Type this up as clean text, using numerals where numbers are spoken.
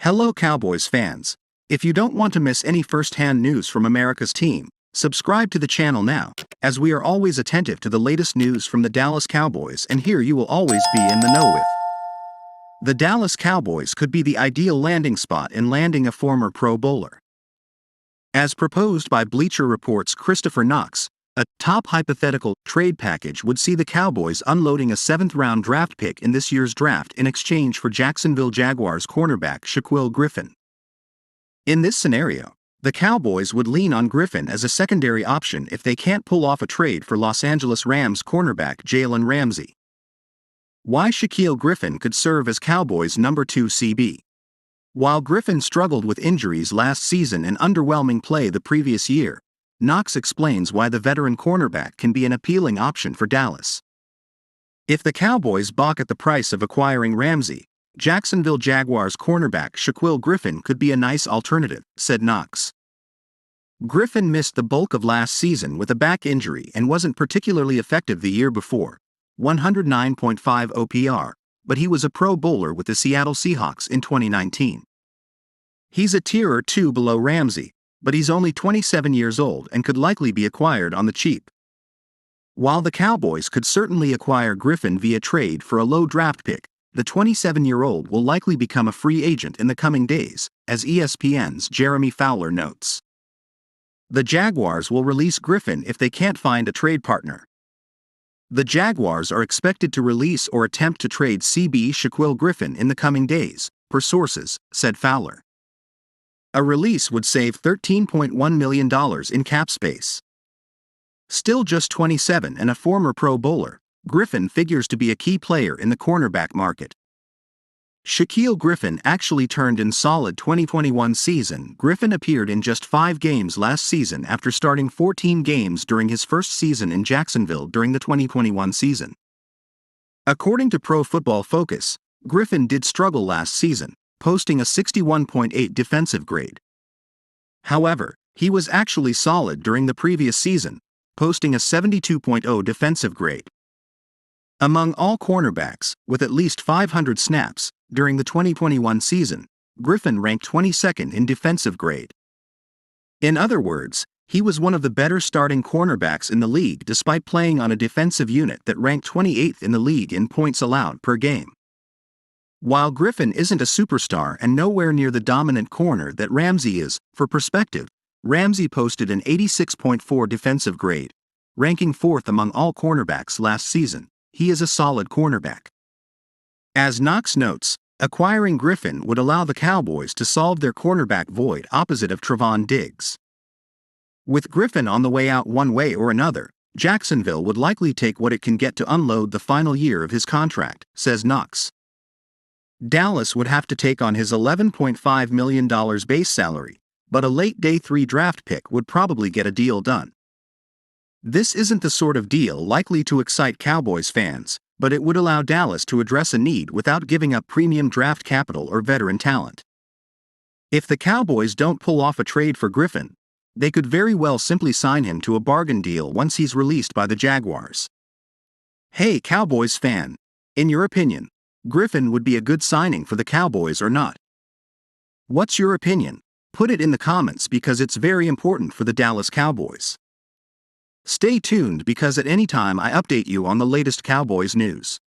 Hello Cowboys fans. If you don't want to miss any first-hand news from America's team, subscribe to the channel now, as we are always attentive to the latest news from the Dallas Cowboys, and here you will always be in the know with. The Dallas Cowboys could be the ideal landing spot in landing a former Pro Bowler. As proposed by Bleacher Report's Christopher Knox, a top hypothetical trade package would see the Cowboys unloading a 7th-round draft pick in this year's draft in exchange for Jacksonville Jaguars cornerback Shaquill Griffin. In this scenario, the Cowboys would lean on Griffin as a secondary option if they can't pull off a trade for Los Angeles Rams cornerback Jalen Ramsey. Why Shaquill Griffin could serve as Cowboys' number 2 CB. While Griffin struggled with injuries last season and underwhelming play the previous year, Knox explains why the veteran cornerback can be an appealing option for Dallas. If the Cowboys balk at the price of acquiring Ramsey, Jacksonville Jaguars cornerback Shaquill Griffin could be a nice alternative, said Knox. Griffin missed the bulk of last season with a back injury and wasn't particularly effective the year before, 109.5 OPR, but he was a Pro Bowler with the Seattle Seahawks in 2019. He's a tier or two below Ramsey, but he's only 27 years old and could likely be acquired on the cheap. While the Cowboys could certainly acquire Griffin via trade for a low draft pick, the 27-year-old will likely become a free agent in the coming days, as ESPN's Jeremy Fowler notes. The Jaguars will release Griffin if they can't find a trade partner. The Jaguars are expected to release or attempt to trade CB Shaquill Griffin in the coming days, per sources, said Fowler. A release would save $13.1 million in cap space. Still just 27 and a former Pro Bowler, Griffin figures to be a key player in the cornerback market. Shaquill Griffin actually turned in solid 2021 season. Griffin appeared in just 5 games last season after starting 14 games during his first season in Jacksonville during the 2021 season. According to Pro Football Focus, Griffin did struggle last season, posting a 61.8 defensive grade. However, he was actually solid during the previous season, posting a 72.0 defensive grade. Among all cornerbacks, with at least 500 snaps, during the 2021 season, Griffin ranked 22nd in defensive grade. In other words, he was one of the better starting cornerbacks in the league despite playing on a defensive unit that ranked 28th in the league in points allowed per game. While Griffin isn't a superstar and nowhere near the dominant corner that Ramsey is, for perspective, Ramsey posted an 86.4 defensive grade, ranking 4th among all cornerbacks last season. He is a solid cornerback. As Knox notes, acquiring Griffin would allow the Cowboys to solve their cornerback void opposite of Trevon Diggs. With Griffin on the way out one way or another, Jacksonville would likely take what it can get to unload the final year of his contract, says Knox. Dallas would have to take on his $11.5 million base salary, but a late day 3 draft pick would probably get a deal done. This isn't the sort of deal likely to excite Cowboys fans, but it would allow Dallas to address a need without giving up premium draft capital or veteran talent. If the Cowboys don't pull off a trade for Griffin, they could very well simply sign him to a bargain deal once he's released by the Jaguars. Hey Cowboys fan, in your opinion, Griffin would be a good signing for the Cowboys or not? What's your opinion? Put it in the comments because it's very important for the Dallas Cowboys. Stay tuned because at any time I update you on the latest Cowboys news.